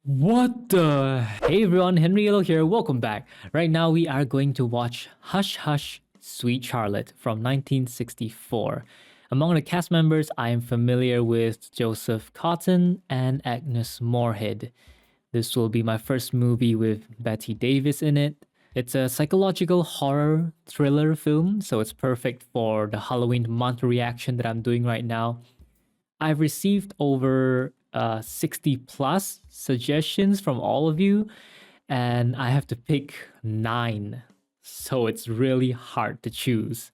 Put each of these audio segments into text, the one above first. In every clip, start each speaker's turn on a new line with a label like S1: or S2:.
S1: What the? Hey everyone, Henry Yellow here, welcome back. Right now we are going to watch Hush Hush, Sweet Charlotte from 1964. Among the cast members, I am familiar with Joseph Cotton and Agnes Moorehead. This will be my first movie with Betty Davis in it. It's a psychological horror thriller film, so it's perfect for the Halloween month reaction that I'm doing right now. I've received over 60 plus suggestions from all of you, and I have to pick 9. So it's really hard to choose.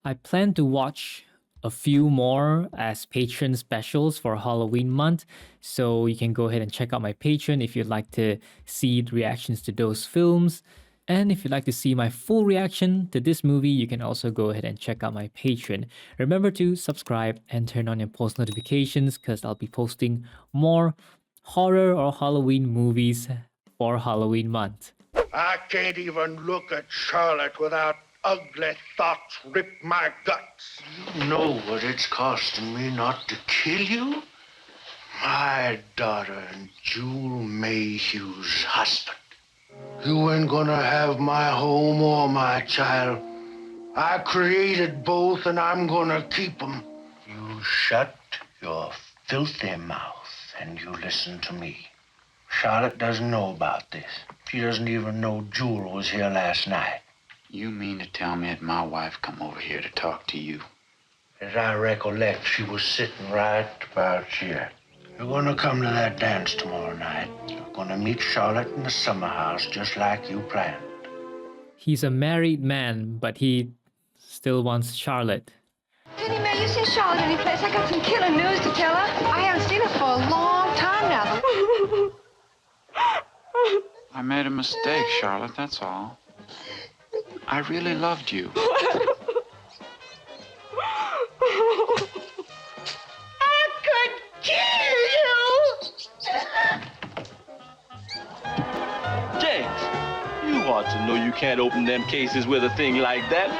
S1: I plan to watch a few more as patron specials for Halloween month, so you can go ahead and check out my Patreon if you'd like to see the reactions to those films. And if you'd like to see my full reaction to this movie, you can also go ahead and check out my Patreon. Remember to subscribe and turn on your post notifications because I'll be posting more horror or Halloween movies for Halloween month.
S2: I can't even look at Charlotte without ugly thoughts rip my guts.
S3: You know what it's costing me not to kill you? My daughter and Jewel Mayhew's husband. You ain't gonna have my home or my child. I created both and I'm gonna keep them. You shut your filthy mouth and you listen to me. Charlotte doesn't know about this. She doesn't even know Jewel was here last night.
S4: You mean to tell me that my wife come over here to talk to you?
S3: As I recollect, she was sitting right about here. You're gonna come to that dance tomorrow night. You're gonna meet Charlotte in the summer house just like you planned.
S1: He's a married man, but he still wants Charlotte.
S5: Jenny Mae, you seen Charlotte anyplace? I got some killer news to tell her. I haven't seen her for a long time now.
S4: I made a mistake, Charlotte, that's all. I really loved you.
S5: I could kill you!
S6: James, you ought to know you can't open them cases with a thing like that.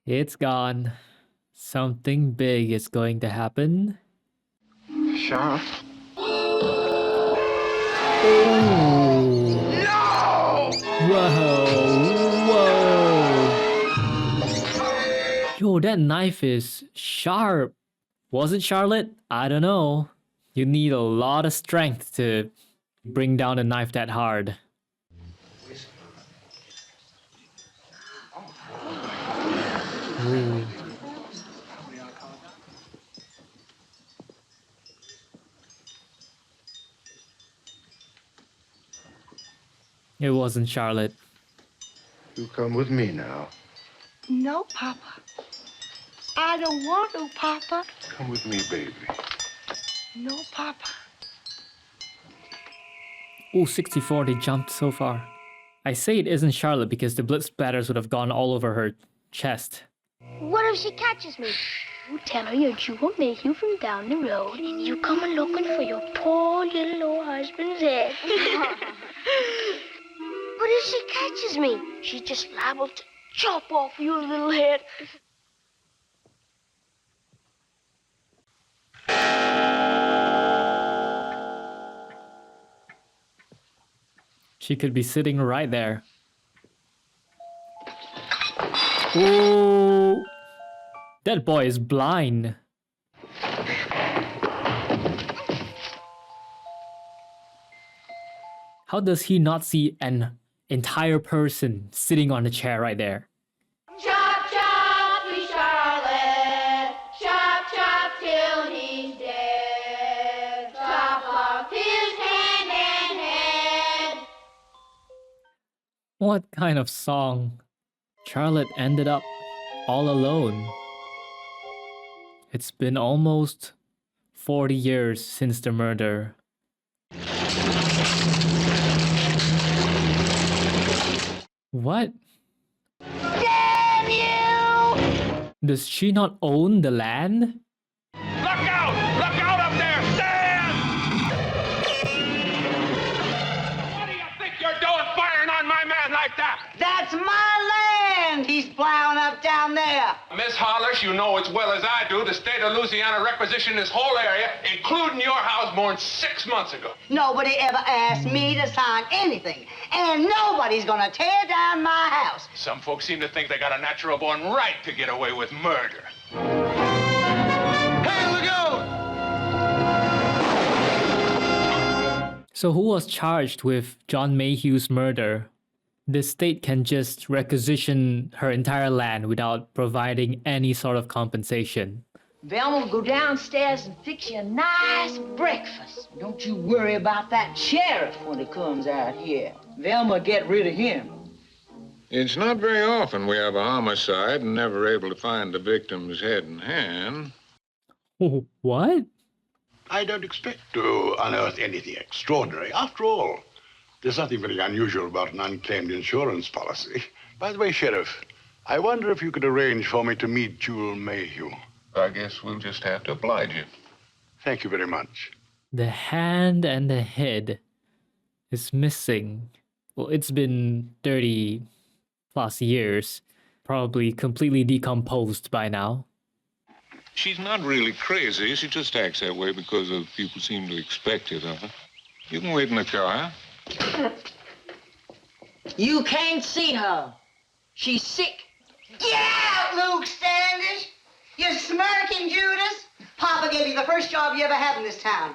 S1: It's gone. Something big is going to happen.
S4: Charlotte?
S1: Whoa. Yo, that knife is sharp. Was it, Charlotte? I don't know. You need a lot of strength to bring down a knife that hard. Ooh. It wasn't Charlotte.
S3: You come with me now.
S5: No, Papa. I don't want to, Papa.
S3: Come with me, baby.
S5: No, Papa.
S1: Oh, 64, they jumped so far. I say it isn't Charlotte because the blood splatters would have gone all over her chest.
S7: What if she catches me? You tell her you're Jewel Mayhew from down the road, and you come a looking for your poor little old husband's head. But if she catches me, she's just liable to chop off your little head.
S1: She could be sitting right there. Oh, that boy is blind. How does he not see an entire person sitting on the chair right there?
S8: Chop, chop, sweet Charlotte. Chop, chop till he's dead. Chop off his hand and head.
S1: What kind of song? Charlotte ended up all alone. It's been almost 40 years since the murder. What?
S5: Damn you!
S1: Does she not own the land?
S2: Look out! Look out up there! Stand! What do you think you're doing firing on my man like that?
S9: That's my land he's plowing up down
S3: Miss Hollis, you know as well as I do, the state of Louisiana requisitioned this whole area, including your house, more than 6 months ago.
S9: Nobody ever asked me to sign anything, and nobody's gonna tear down my house.
S3: Some folks seem to think they got a natural born right to get away with murder. Hey, look out!
S1: So who was charged with John Mayhew's murder? The state can just requisition her entire land without providing any sort of compensation.
S9: Velma will go downstairs and fix you a nice breakfast. Don't you worry about that sheriff when he comes out here. Velma get rid of him.
S10: It's not very often we have a homicide and never able to find the victim's head and hand.
S1: What?
S2: I don't expect to unearth anything extraordinary. After all, there's nothing very unusual about an unclaimed insurance policy. By the way, Sheriff, I wonder if you could arrange for me to meet Jewel Mayhew.
S10: I guess we'll just have to oblige you.
S2: Thank you very much.
S1: The hand and the head is missing. Well, it's been 30 plus years. Probably completely decomposed by now.
S10: She's not really crazy. She just acts that way because people seem to expect it of her. You can wait in the car.
S9: You can't see her. She's sick. Get out, Luke Standish! You smirking Judas! Papa gave you the first job you ever had in this town.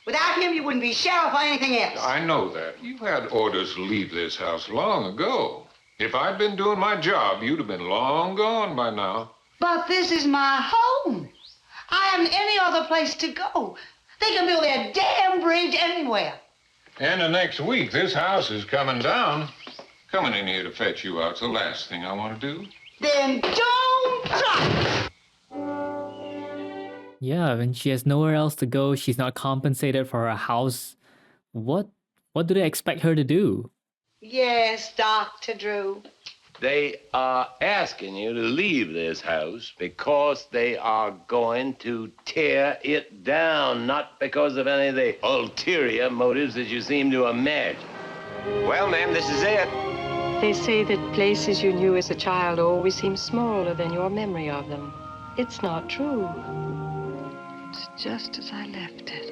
S9: Without him, you wouldn't be sheriff or anything else.
S10: I know that. You had orders to leave this house long ago. If I'd been doing my job, you'd have been long gone by now.
S9: But this is my home. I haven't any other place to go. They can build their damn bridge anywhere.
S10: And the next week, this house is coming down. Coming in here to fetch you out's the last thing I want to do.
S9: Then don't try.
S1: Yeah, when she has nowhere else to go, she's not compensated for her house. What do they expect her to do?
S9: Yes, Dr. Drew.
S6: They are asking you to leave this house because they are going to tear it down, not because of any of the ulterior motives that you seem to imagine. Well, ma'am, this is it.
S5: They say that places you knew as a child always seem smaller than your memory of them. It's not true. It's just as I left it.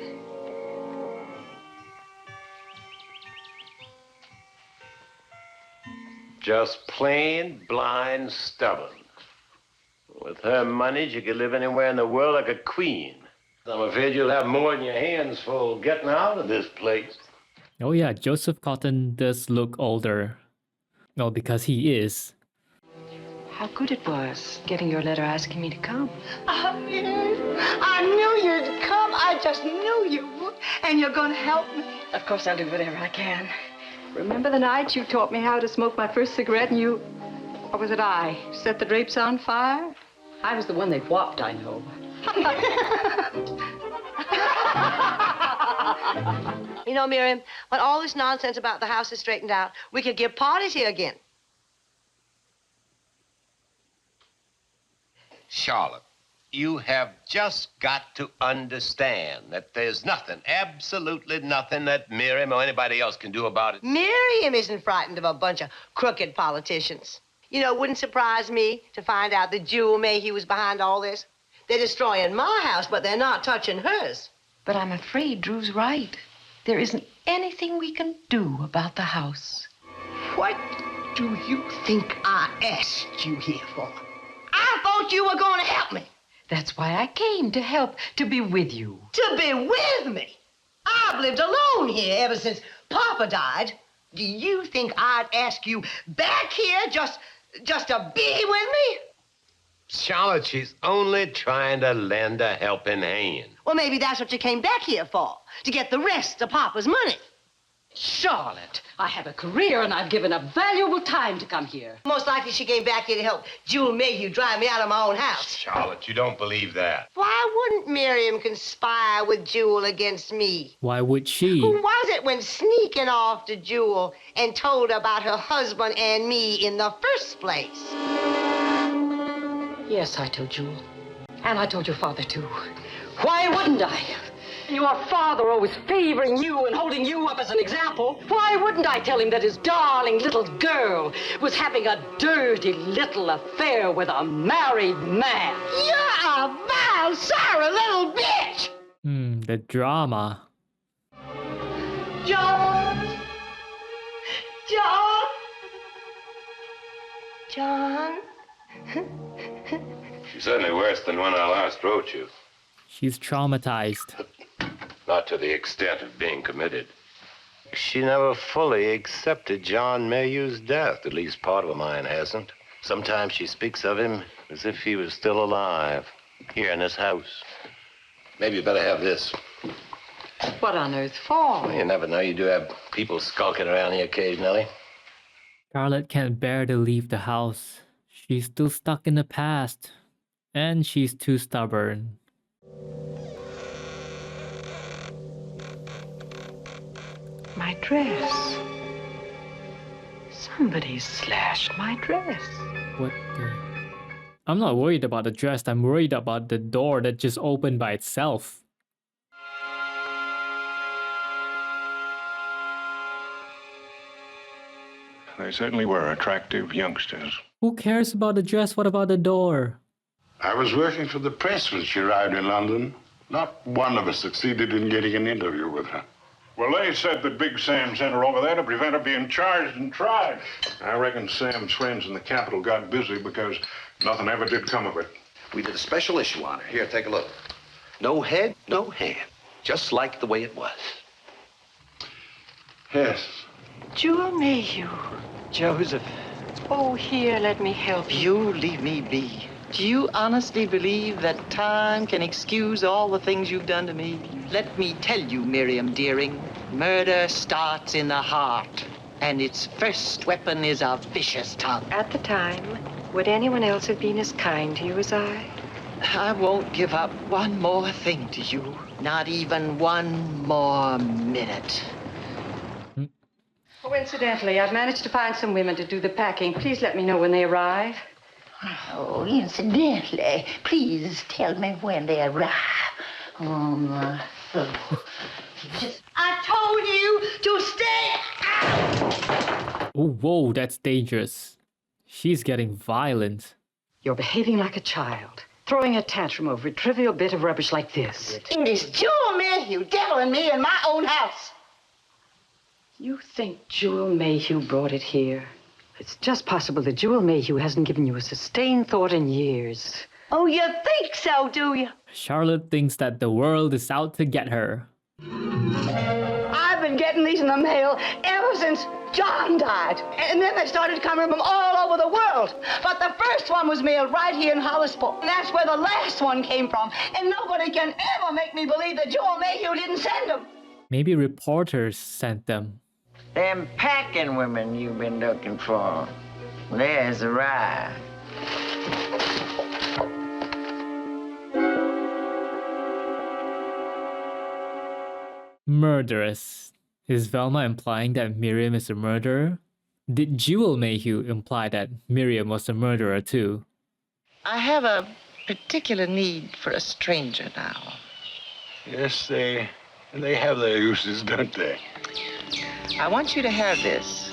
S6: Just plain, blind, stubborn. With her money, she could live anywhere in the world like a queen. I'm afraid you'll have more than your hands full getting out of this place.
S1: Oh yeah, Joseph Cotton does look older. Well, because he is.
S5: How good it was getting your letter asking me to come.
S9: Yes. I knew you'd come. I just knew you would. And you're going to help me.
S5: Of course, I'll do whatever I can. Remember the night you taught me how to smoke my first cigarette and you, or was it I, set the drapes on fire? I was the one they whopped, I know.
S9: You know, Miriam, when all this nonsense about the house is straightened out, we could give parties here again.
S6: Charlotte, you have just got to understand that there's nothing, absolutely nothing that Miriam or anybody else can do about it.
S9: Miriam isn't frightened of a bunch of crooked politicians. You know, it wouldn't surprise me to find out that Jewel Mayhew was behind all this. They're destroying my house, but they're not touching hers.
S5: But I'm afraid Drew's right. There isn't anything we can do about the house.
S9: What do you think I asked you here for? I thought you were going to help me.
S5: That's why I came, to help, to be with you.
S9: To be with me? I've lived alone here ever since Papa died. Do you think I'd ask you back here just to be with me?
S6: Charlotte, she's only trying to lend a helping hand.
S9: Well, maybe that's what you came back here for, to get the rest of Papa's money.
S5: Charlotte, I have a career and I've given up valuable time to come here.
S9: Most likely she came back here to help Jewel Mayhew drive me out of my own house.
S6: Charlotte, you don't believe that.
S9: Why wouldn't Miriam conspire with Jewel against me?
S1: Why would she?
S9: Who was it went sneaking off to Jewel and told her about her husband and me in the first place?
S5: Yes, I told Jewel. And I told your father, too. Why wouldn't I? Your father always favoring you and holding you up as an example. Why wouldn't I tell him that his darling little girl was having a dirty little affair with a married man?
S9: You're a vile, sorry little bitch!
S1: The drama.
S9: John! John! John?
S6: She's certainly worse than when I last wrote you.
S1: She's traumatized.
S6: Not to the extent of being committed. She never fully accepted John Mayhew's death. At least part of her mind hasn't. Sometimes she speaks of him as if he was still alive, here in this house. Maybe you better have this.
S5: What on earth for?
S6: Well, you never know. You do have people skulking around here occasionally.
S1: Charlotte can't bear to leave the house. She's still stuck in the past. And she's too stubborn.
S5: My dress. Somebody slashed my dress.
S1: What the... I'm not worried about the dress. I'm worried about the door that just opened by itself.
S3: They certainly were attractive youngsters.
S1: Who cares about the dress? What about the door?
S2: I was working for the press when she arrived in London. Not one of us succeeded in getting an interview with her.
S3: Well, they said that Big Sam sent her over there to prevent her being charged and tried. I reckon Sam's friends in the capital got busy because nothing ever did come of it.
S11: We did a special issue on her. Here, take a look. No head, no hand. Just like the way it was.
S2: Yes.
S5: Jewel Mayhew.
S12: Joseph.
S5: Oh, here, let me help you.
S12: You leave me be. Do you honestly believe that time can excuse all the things you've done to me? Let me tell you, Miriam Deering, murder starts in the heart, and its first weapon is a vicious tongue.
S5: At the time, would anyone else have been as kind to you as I?
S12: I won't give up one more thing to you. Not even one more minute.
S5: Oh, incidentally, I've managed to find some women to do the packing. Please let me know when they arrive.
S9: Oh, incidentally, please tell me when they arrive. Oh, my soul. I told you to stay out!
S1: Oh, whoa, that's dangerous. She's getting violent.
S5: You're behaving like a child, throwing a tantrum over a trivial bit of rubbish like this.
S9: It is Jewel Mayhew deviling me in my own house.
S5: You think Jewel Mayhew brought it here? It's just possible that Jewel Mayhew hasn't given you a sustained thought in years.
S9: Oh, you think so, do you?
S1: Charlotte thinks that the world is out to get her.
S9: I've been getting these in the mail ever since John died. And then they started coming from all over the world. But the first one was mailed right here in Hollisport. And that's where the last one came from. And nobody can ever make me believe that Jewel Mayhew didn't send them.
S1: Maybe reporters sent them.
S12: Them packing women you've been looking for. There's a ride.
S1: Murderous. Is Velma implying that Miriam is a murderer? Did Jewel Mayhew imply that Miriam was a murderer too?
S12: I have a particular need for a stranger now.
S2: Yes, they have their uses, don't they?
S12: I want you to have this.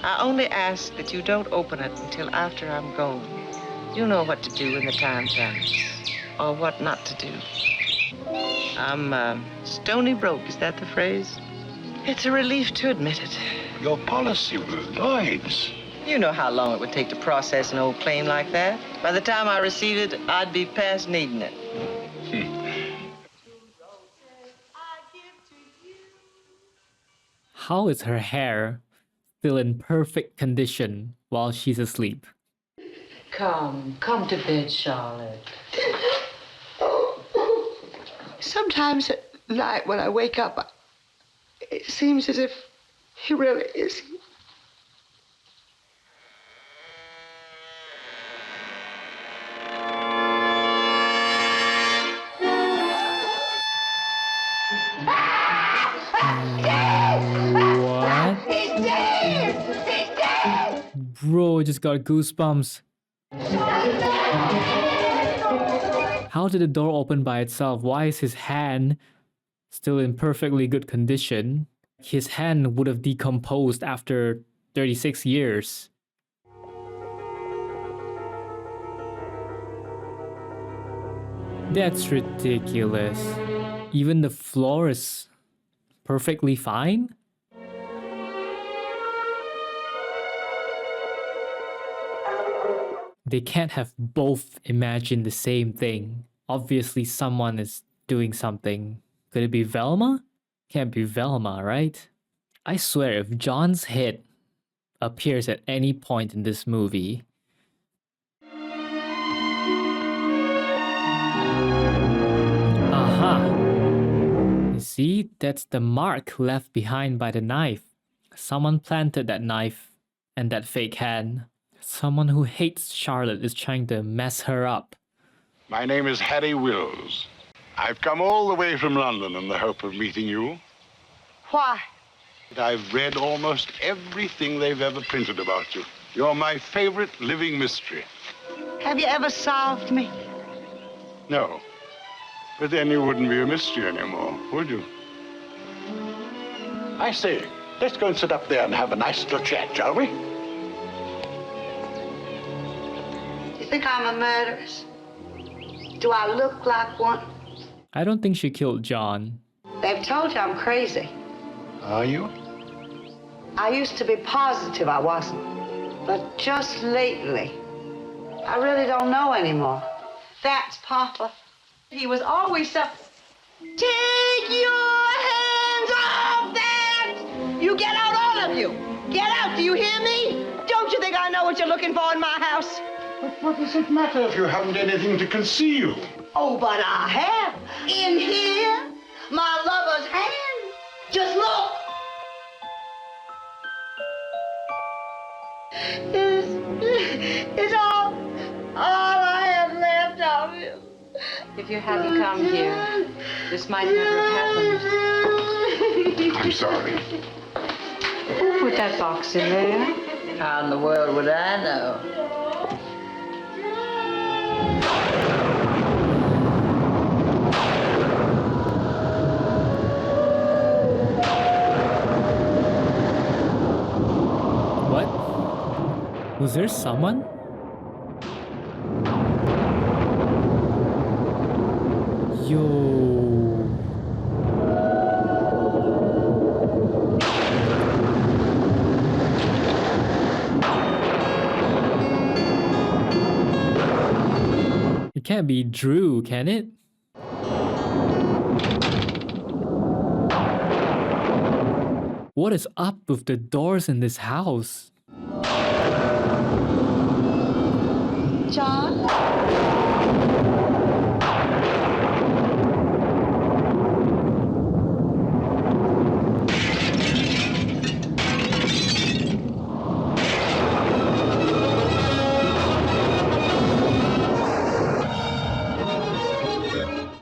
S12: I only ask that you don't open it until after I'm gone. You know what to do when the time comes, or what not to do. I'm stony broke, is that the phrase? It's a relief to admit it.
S2: Your policy with Lloyd's.
S12: You know how long it would take to process an old claim like that. By the time I received it, I'd be past needing it.
S1: How is her hair still in perfect condition while she's asleep?
S5: Come to bed, Charlotte.
S9: Sometimes at night when I wake up, it seems as if he really is.
S1: What?
S9: He's dead! He's dead!
S1: Bro, I just got goosebumps. How did the door open by itself? Why is his hand still in perfectly good condition. His hand would have decomposed after 36 years. That's ridiculous. Even the floor is perfectly fine? They can't have both imagined the same thing. Obviously, someone is doing something. Could it be Velma? Can't be Velma, right? I swear, if John's head appears at any point in this movie, you see, that's the mark left behind by the knife. Someone planted that knife and that fake hand. Someone who hates Charlotte is trying to mess her up.
S2: My name is Harry Wills. I've come all the way from London in the hope of meeting you.
S9: Why?
S2: I've read almost everything they've ever printed about you. You're my favorite living mystery.
S9: Have you ever solved me?
S2: No. But then you wouldn't be a mystery anymore, would you? I say, let's go and sit up there and have a nice little chat, shall we?
S9: You think I'm a murderess? Do I look like one?
S1: I don't think she killed John.
S9: They've told you I'm crazy.
S2: Are you?
S9: I used to be positive I wasn't. But just lately, I really don't know anymore. That's Papa. He was always so... Take your hands off that! You get out, all of you! Get out, do you hear me? Don't you think I know what you're looking for in my house?
S2: But what does it matter if you haven't anything to conceal?
S9: Oh, but I have. In here, my lover's hand. Just look. It's all I have left of him.
S5: If you hadn't come here, this might never have happened.
S2: I'm sorry.
S5: Who put that box in there?
S12: How in the world would I know?
S1: What? Was there someone? Yo. It can't be Drew, can it? What is up with the doors in this house?
S9: John?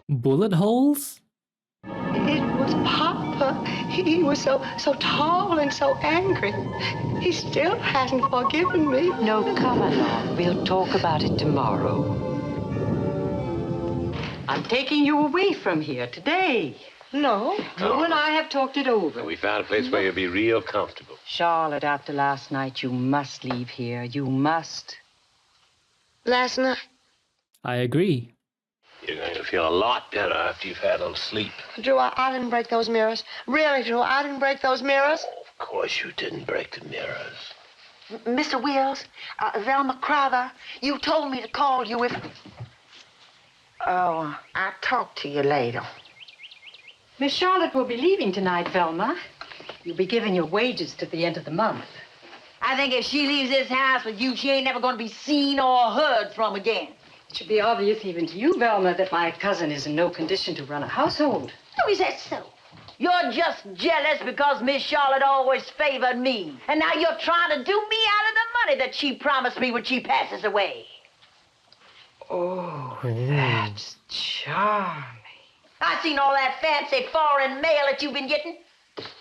S1: Bullet holes?
S9: It was Papa. He was so tall and so angry. He still hasn't forgiven me.
S5: No, come along. We'll talk about it tomorrow. I'm taking you away from here today.
S9: No.
S5: You and I have talked it over.
S6: We found a place where you'll be real comfortable.
S5: Charlotte, after last night, you must leave here. You must.
S9: Last night?
S1: I agree.
S6: You're going to feel a lot better after you've had a little sleep.
S9: Drew, I didn't break those mirrors. Really, Drew, I didn't break those mirrors.
S6: Oh, of course you didn't break the mirrors.
S9: Mr. Wills, Velma Crowther, you told me to call you if... Oh, I'll talk to you later.
S5: Miss Charlotte will be leaving tonight, Velma. You'll be giving your wages to the end of the month.
S9: I think if she leaves this house with you, she ain't never going to be seen or heard from again.
S5: It should be obvious even to you, Velma, that my cousin is in no condition to run a household.
S9: Oh, is that so? You're just jealous because Miss Charlotte always favored me. And now you're trying to do me out of the money that she promised me when she passes away.
S5: Oh, that's charming.
S9: I seen all that fancy foreign mail that you've been getting.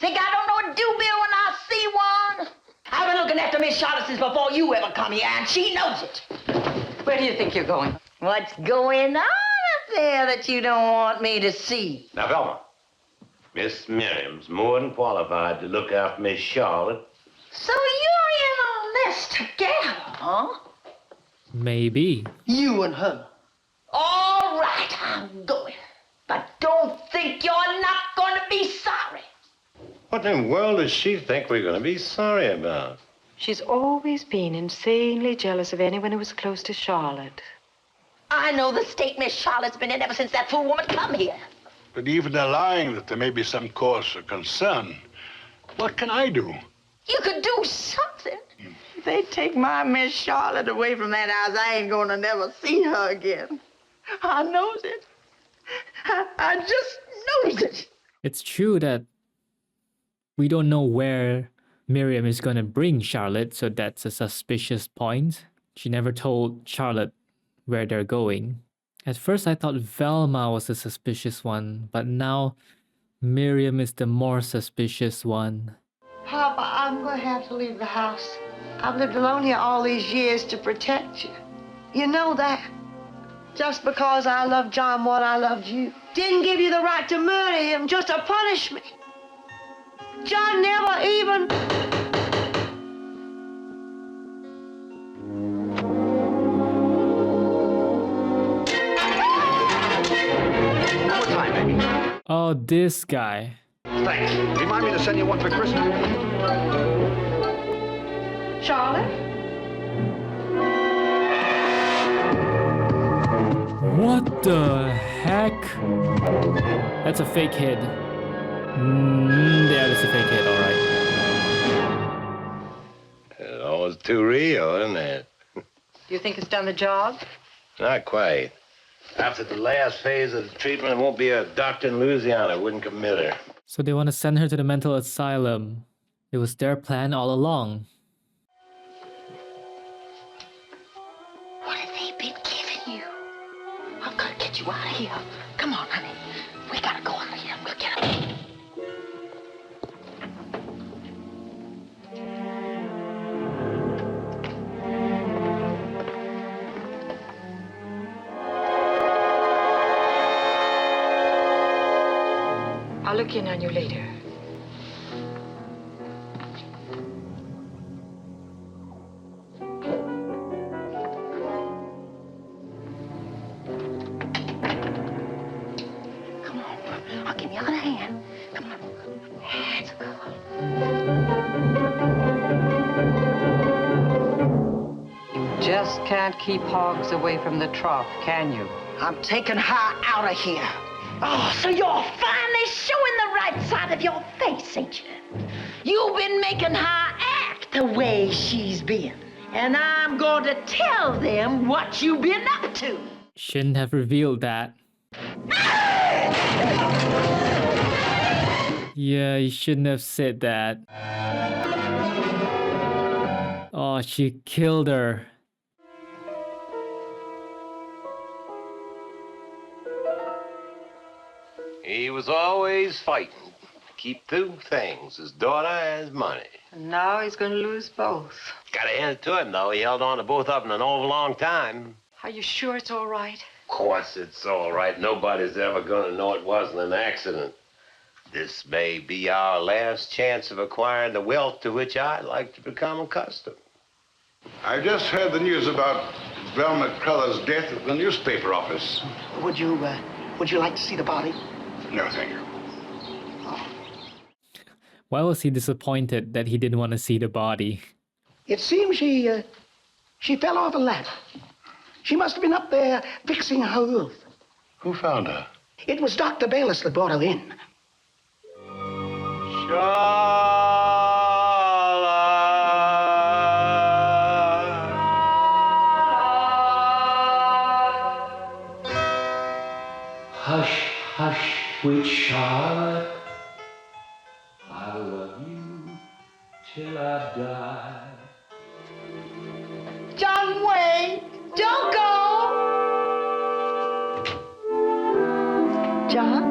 S9: Think I don't know a due bill when I see one? I've been looking after Miss Charlotte since before you ever come here, and she knows it.
S5: Where do you think you're going?
S9: What's going on up there that you don't want me to see?
S11: Now, Velma,
S6: Miss Miriam's more than qualified to look after Miss Charlotte.
S9: So you're in on this together, huh?
S1: Maybe.
S9: You and her. All right, I'm going. But don't think you're not going to be sorry.
S6: What in the world does she think we're going to be sorry about?
S5: She's always been insanely jealous of anyone who was close to Charlotte.
S9: I know the state Miss Charlotte's been in ever since that fool woman come here.
S2: But even allowing that there may be some cause for concern, what can I do?
S9: You could do something. If they take my Miss Charlotte away from that house, I ain't gonna never see her again. I knows it. I just knows it.
S1: It's true that we don't know where Miriam is gonna bring Charlotte, so that's a suspicious point. She never told Charlotte where they're going. At first I thought Velma was the suspicious one, but now Miriam is the more suspicious one.
S9: Papa, I'm gonna have to leave the house. I've lived alone here all these years to protect you. You know that. Just because I loved John more than I loved you. Didn't give you the right to murder him just to punish me. John never even...
S11: One more time, baby.
S1: Oh, this guy.
S11: Thanks. Remind me to send you one for Christmas.
S5: Charlotte?
S1: What the heck? That's a fake head. Yeah, that's a fake head, alright.
S6: It's always too real, isn't it?
S5: Do you think it's done the job?
S6: Not quite. After the last phase of the treatment, there won't be a doctor in Louisiana who wouldn't commit her.
S1: So they want to send her to the mental asylum. It was their plan all along.
S9: What have they been giving you? I'm gonna get you out of here. Come on, honey. We gotta go out of here. We'll get her.
S5: I'll look in on you later.
S9: Come on. I'll give you a hand. Come on. That's good.
S5: Just can't keep hogs away from the trough, can you?
S9: I'm taking her out of here. Oh, so you're finally showing the right side of your face, ain't you? You've been making her act the way she's been. And I'm going to tell them what you've been up to.
S1: Shouldn't have revealed that. Yeah, you shouldn't have said that. Oh, she killed her.
S6: He was always fighting to keep two things, his daughter and his money.
S5: And now he's going to lose both.
S6: Gotta hand it to him, though. He held on to both of them an awful long time.
S5: Are you sure it's all right?
S6: Of course it's all right. Nobody's ever gonna know it wasn't an accident. This may be our last chance of acquiring the wealth to which I'd like to become accustomed.
S2: I just heard the news about Velma Crothers' death at the newspaper office.
S9: Would you like to see the body?
S2: No, thank you.
S1: Why was he disappointed that he didn't want to see the body?
S9: It seems she fell off a ladder. She must have been up there fixing her roof.
S2: Who found her?
S9: It was Dr. Bayless that brought her in.
S13: Hush, hush, sweet Charlotte, I love you till I die.
S9: John, wait! Don't go! John?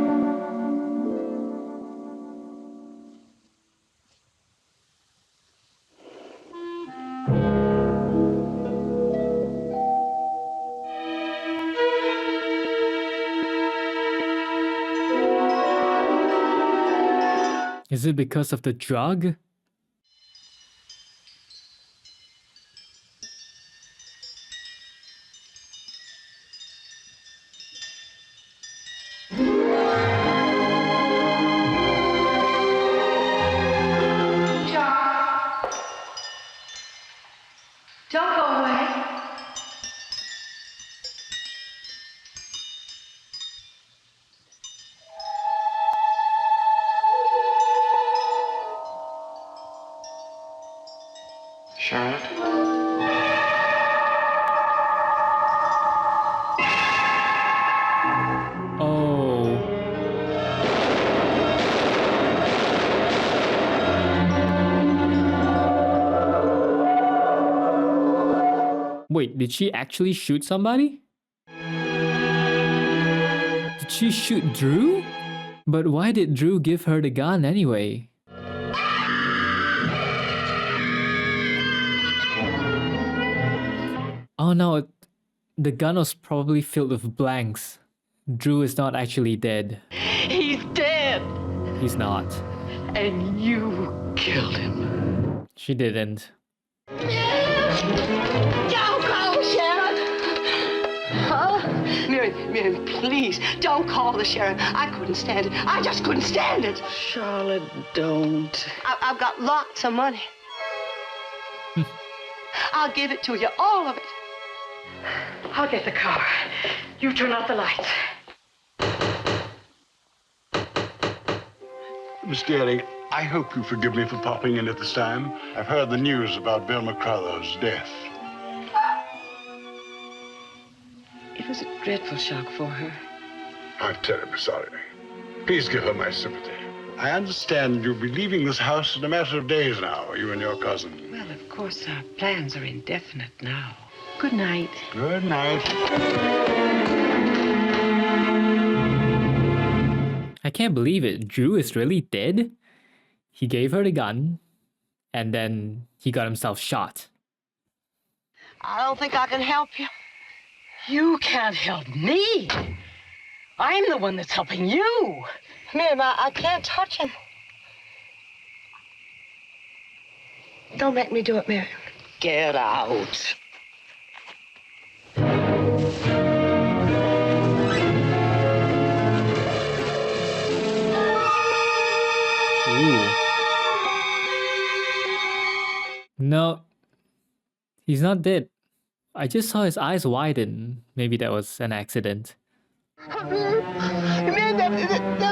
S1: Is it because of the drug?
S5: Don't go away.
S4: Charlotte?
S1: Oh. Wait, did she actually shoot somebody? Did she shoot Drew? But why did Drew give her the gun anyway? Oh no, the gun was probably filled with blanks. Drew is not actually dead.
S9: He's dead.
S1: He's not.
S9: And you killed him.
S1: She didn't.
S9: Don't call the sheriff! Huh? Miriam, please, don't call the sheriff. I couldn't stand it. I just couldn't stand it.
S12: Charlotte, don't.
S9: I've got lots of money. I'll give it to you, all of it. I'll get the car. You turn off the lights.
S2: Miss Deering, I hope you forgive me for popping in at this time. I've heard the news about Velma Crowther's death.
S9: It was a dreadful shock for her.
S2: I'm terribly sorry. Please give her my sympathy. I understand you'll be leaving this house in a matter of days now, you and your cousin.
S9: Well, of course, our plans are indefinite now. Good night.
S2: Good night.
S1: I can't believe it. Drew is really dead? He gave her the gun, and then he got himself shot.
S9: I don't think I can help you. You can't help me. I'm the one that's helping you. Miriam, I can't touch him. Don't make me do it, Miriam. Get out.
S1: Ooh. No, he's not dead. I just saw his eyes widen. Maybe that was an accident.
S9: Man,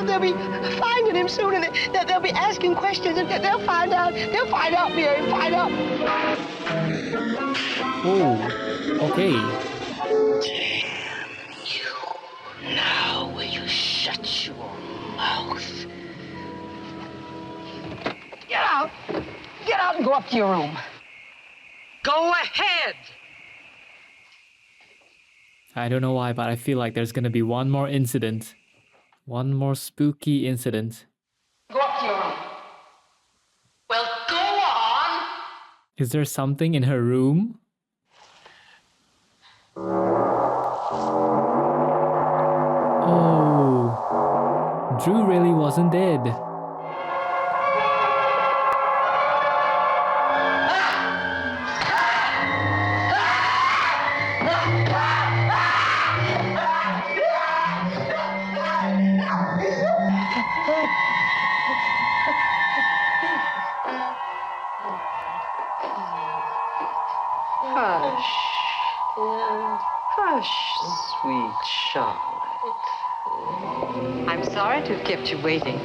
S9: they'll be finding him soon, and they'll be asking questions, and they'll find out. They'll find out, Miriam. Find out.
S1: Oh, okay.
S9: Damn you. Now will you shut your mouth? Get out. Get out and go up to your room. Go ahead.
S1: I don't know why, but I feel like there's gonna be one more incident. One more spooky incident.
S9: Go up to your room. Well, go on.
S1: Is there something in her room? Oh, Drew really wasn't dead.
S9: Hush. Hush, sweet Charlotte. I'm sorry to have kept you waiting.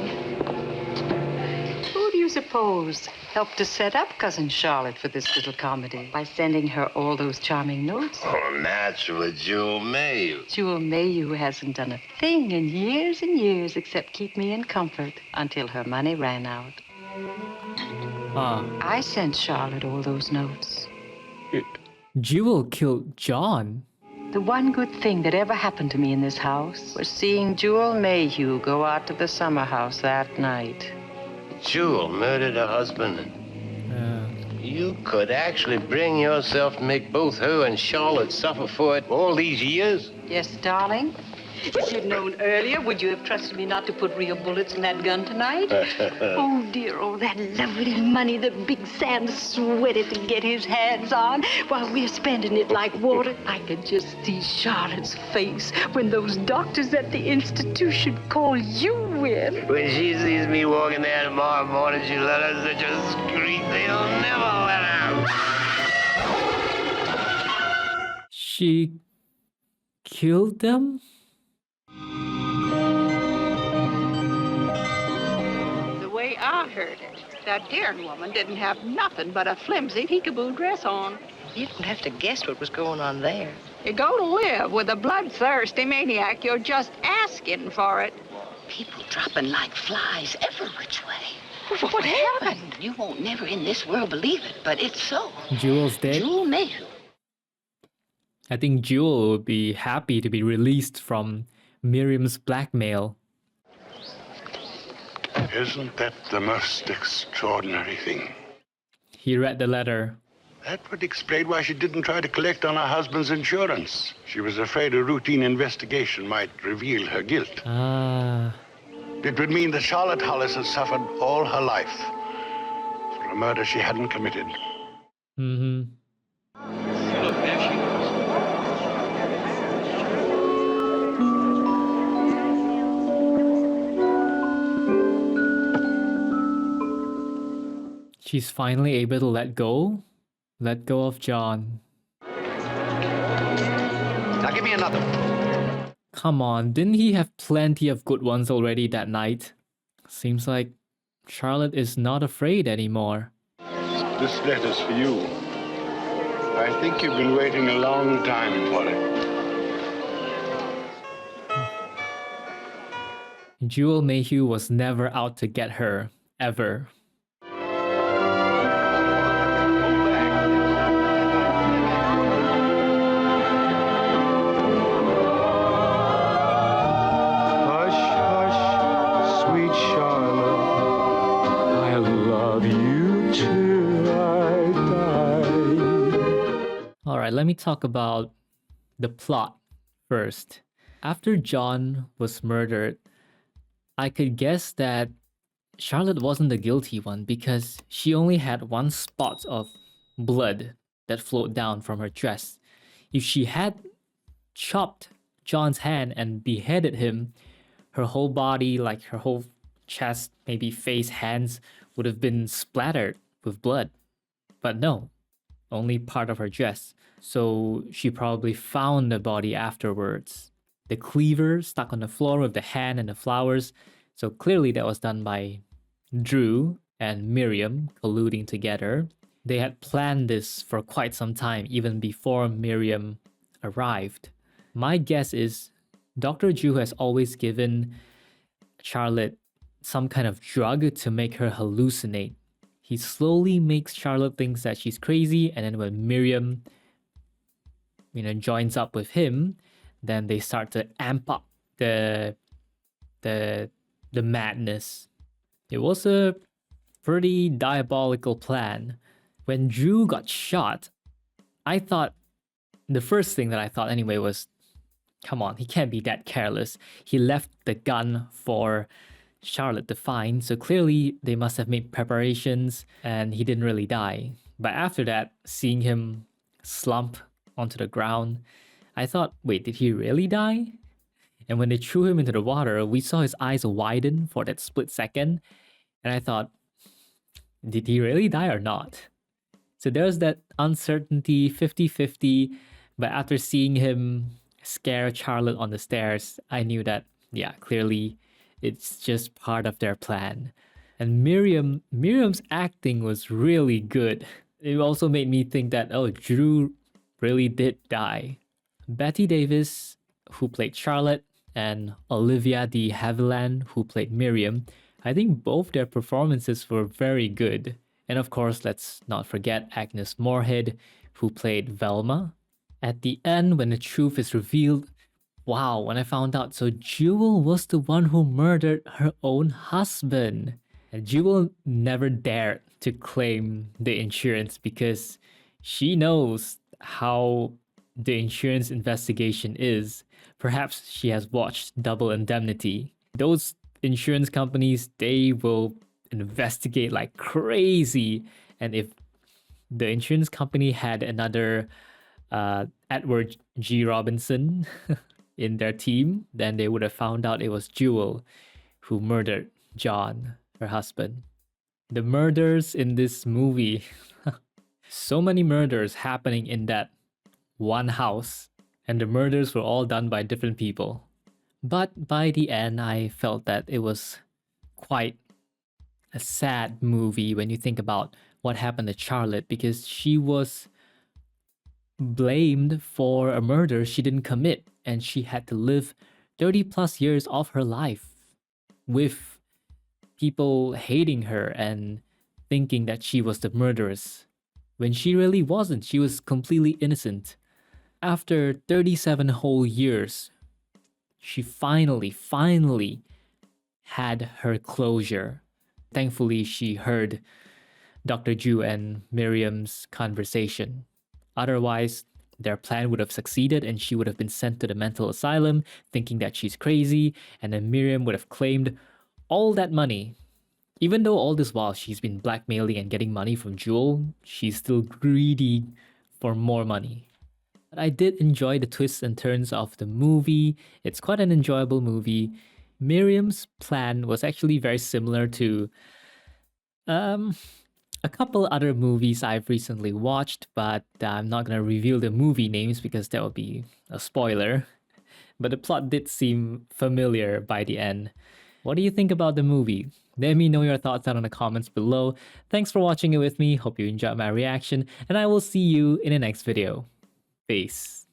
S9: Who do you suppose helped to set up Cousin Charlotte for this little comedy by sending her all those charming notes?
S6: Oh, naturally, Jewel Mayhew.
S9: Jewel Mayhew hasn't done a thing in years and years except keep me in comfort until her money ran out. I sent Charlotte all those notes.
S1: Jewel killed John.
S9: The one good thing that ever happened to me in this house was seeing Jewel Mayhew go out to the summer house that night.
S6: Jewel murdered her husband. You could actually bring yourself to make both her and Charlotte suffer for it all these years?
S9: Yes, darling.
S5: If you'd known earlier, would you have trusted me not to put real bullets in that gun tonight? Oh, dear, oh, that lovely money that Big Sam sweated to get his hands on. While we're spending it like water, I could just see Charlotte's face when those doctors at the institution call you in.
S6: When she sees me walking there tomorrow morning, she'll let her such a scream they'll never let out.
S1: She killed them?
S5: The way I heard it, that daring woman didn't have nothing but a flimsy peekaboo dress on.
S9: You don't have to guess what was going on there.
S5: You go to live with a bloodthirsty maniac, you're just asking for it.
S9: People dropping like flies every which way.
S5: What happened?
S9: You won't never in this world believe it, but it's so.
S1: Jewel's dead?
S9: Jewel Mayhew.
S1: I think Jewel would be happy to be released from Miriam's blackmail.
S2: Isn't that the most extraordinary thing?
S1: He read the letter.
S2: That would explain why she didn't try to collect on her husband's insurance. She was afraid a routine investigation might reveal her guilt.
S1: Ah.
S2: It would mean that Charlotte Hollis had suffered all her life for a murder she hadn't committed.
S1: Mm-hmm.
S12: Look, there she goes.
S1: She's finally able to let go of John.
S11: Now give me another.
S1: Come on, didn't he have plenty of good ones already that night? Seems like Charlotte is not afraid anymore.
S2: This letter's for you. I think you've been waiting a long time for it.
S1: Jewel Mayhew was never out to get her, ever. Alright, let me talk about the plot first. After John was murdered, I could guess that Charlotte wasn't the guilty one because she only had one spot of blood that flowed down from her dress. If she had chopped John's hand and beheaded him, her whole body, like her whole chest, maybe face, hands, would have been splattered with blood. But no, only part of her dress. So she probably found the body afterwards. The cleaver stuck on the floor with the hand and the flowers. So clearly that was done by Drew and Miriam colluding together. They had planned this for quite some time, even before Miriam arrived. My guess is Dr. Drew has always given Charlotte some kind of drug to make her hallucinate. He slowly makes Charlotte think that she's crazy, and then when Miriam, joins up with him, then they start to amp up the madness. It was a pretty diabolical plan. When Drew got shot, the first thing that I thought anyway was, come on, he can't be that careless. He left the gun for Charlotte to find, so clearly they must have made preparations and he didn't really die. But after that, seeing him slump onto the ground, I thought, wait, did he really die? And when they threw him into the water, we saw his eyes widen for that split second, and I thought, did he really die or not? So there's that uncertainty, 50-50, but after seeing him scare Charlotte on the stairs, I knew that, yeah, clearly it's just part of their plan. And Miriam's acting was really good. It also made me think that, oh, Drew really did die. Betty Davis, who played Charlotte, and Olivia de Havilland, who played Miriam, I think both their performances were very good. And of course, let's not forget Agnes Moorehead, who played Velma. At the end, when the truth is revealed, wow, when I found out, so Jewel was the one who murdered her own husband. And Jewel never dared to claim the insurance because she knows how the insurance investigation is, perhaps she has watched Double Indemnity. Those insurance companies, they will investigate like crazy. And if the insurance company had another Edward G. Robinson in their team, then they would have found out it was Jewel who murdered John, her husband. The murders in this movie, so many murders happening in that one house, and the murders were all done by different people. But by the end, I felt that it was quite a sad movie when you think about what happened to Charlotte, because she was blamed for a murder she didn't commit, and she had to live 30 plus years of her life with people hating her and thinking that she was the murderess when she really wasn't. She was completely innocent. After 37 whole years, she finally had her closure. Thankfully, she heard Dr. Ju and Miriam's conversation. Otherwise, their plan would have succeeded and she would have been sent to the mental asylum thinking that she's crazy, and then Miriam would have claimed all that money. Even though all this while she's been blackmailing and getting money from Jewel, she's still greedy for more money. But I did enjoy the twists and turns of the movie. It's quite an enjoyable movie. Miriam's plan was actually very similar to a couple other movies I've recently watched, but I'm not going to reveal the movie names because that would be a spoiler. But the plot did seem familiar by the end. What do you think about the movie? Let me know your thoughts down in the comments below. Thanks for watching it with me. Hope you enjoyed my reaction, and I will see you in the next video. Peace.